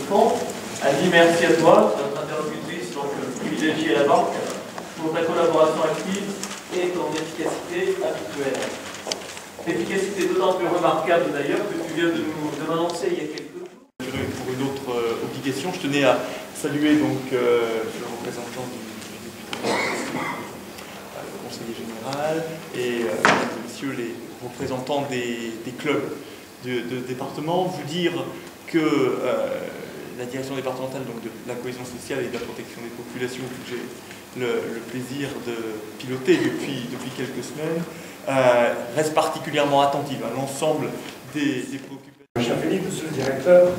fonds. Annie, merci à toi, notre interlocutrice donc privilégiée à la banque, pour ta collaboration active et ton efficacité habituelle. Efficacité d'autant plus remarquable d'ailleurs que tu viens de m'annoncer il y a quelques jours. Pour une autre obligation, je tenais à saluer donc le représentant du conseiller général et messieurs les représentants des clubs de département, vous dire que la direction départementale donc de la cohésion sociale et de la protection des populations, que j'ai le plaisir de piloter depuis quelques semaines, reste particulièrement attentive à l'ensemble des préoccupations. Cher Philippe, monsieur le directeur,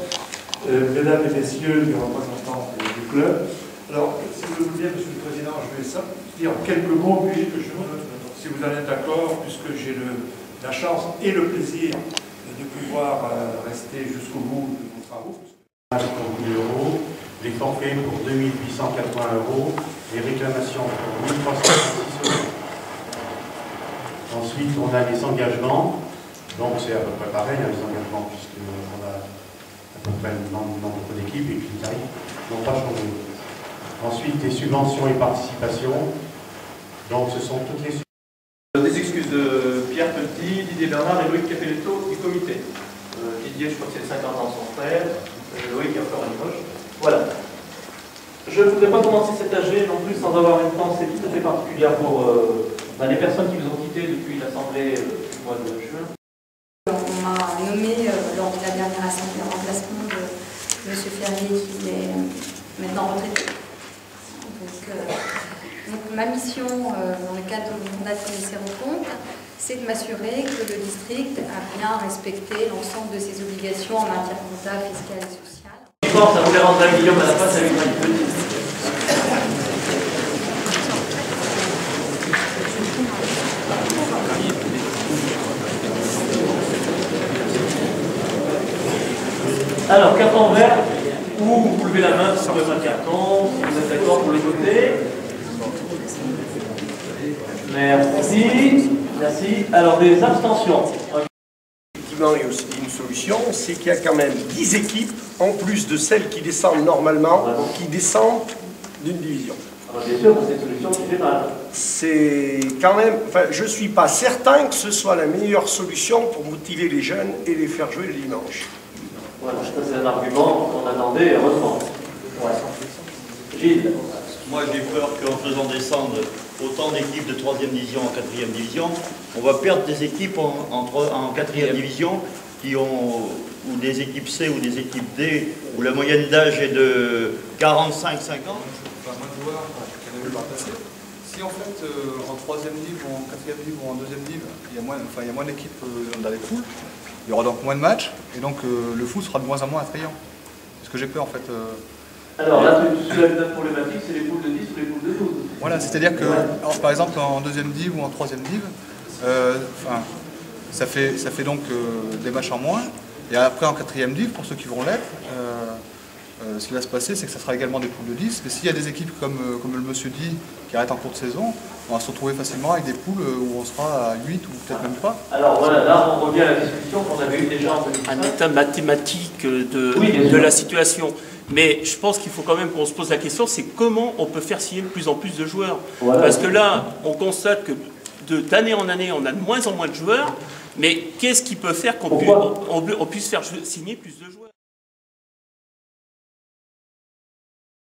mesdames et messieurs les représentants du club, alors, si vous le voulez bien, monsieur le président, je vais dire en quelques mots, puis si vous en êtes d'accord, puisque j'ai la chance et le plaisir de pouvoir rester jusqu'au bout de vos travaux. 50 000 €, les forfaits pour 2 880 €, les réclamations pour 1 366 €. Ensuite, on a les engagements, donc c'est à peu près pareil, hein, les engagements, puisqu'on a à peu près le nombre d'équipes et puis les tarifs n'ont pas changé. Ensuite, les subventions et participations, donc ce sont toutes les subventions. Des excuses de Pierre Petit, Didier Bernard et Loïc Capelletto du comité. Didier, je crois que c'est 50 ans son frère, Loïc a encore une poche. Voilà. Je ne voudrais pas commencer cet AG non plus sans avoir une pensée tout à fait particulière pour les personnes qui vous ont quitté depuis l'Assemblée du mois de juin. On m'a nommé lors de la dernière Assemblée en remplacement de M. Ferrier qui est maintenant retraité. Donc ma mission dans le cadre de mon mandat de commissaire aux comptes, c'est de m'assurer que le district a bien respecté l'ensemble de ses obligations en matière comptable, fiscale et sociale. Je pense à vous les rendre à Guillaume à la face avec une petite. Alors, carton vert, ou vous levez la main sur le carton, si vous êtes d'accord pour les voter. Merci. Merci. Alors, des abstentions. Effectivement, il y a aussi une solution, c'est qu'il y a quand même 10 équipes, en plus de celles qui descendent normalement, qui descendent d'une division. Alors, bien sûr, c'est une solution qui fait mal. C'est quand même, enfin, je ne suis pas certain que ce soit la meilleure solution pour motiver les jeunes et les faire jouer le dimanche. Voilà, ça c'est un argument qu'on attendait, heureusement. Ouais. Gilles. Moi j'ai peur qu'en faisant descendre autant d'équipes de 3e division en 4e division, on va perdre des équipes en 4e division qui ont, ou des équipes C ou des équipes D, où la moyenne d'âge est de 45-50. Enfin, moi je vois, si en fait en 3e div ou en 4e div ou en 2e div, il y a moins d'équipes dans les poules, il y aura donc moins de matchs, et donc le foot sera de moins en moins attrayant. C'est ce que j'ai peur en fait. Alors là, tu soulèves une problématique, c'est les poules de 10 ou les poules de 12. Voilà, c'est-à-dire que, alors, par exemple, en 2e div ou en 3e div, ça fait donc des matchs en moins, et après en 4e div, pour ceux qui vont l'être, ce qui va se passer, c'est que ça sera également des poules de 10, mais s'il y a des équipes comme le monsieur dit, qui arrêtent en cours de saison, on va se retrouver facilement avec des poules où on sera à 8 ou peut-être même pas. Alors voilà, là on revient à la discussion qu'on avait eue déjà en 2005. Un état mathématique de la situation. Mais je pense qu'il faut quand même qu'on se pose la question, c'est comment on peut faire signer de plus en plus de joueurs. Voilà. Parce que là, on constate que d'année en année, on a de moins en moins de joueurs, mais qu'est-ce qui peut faire qu'on puisse faire signer plus de joueurs?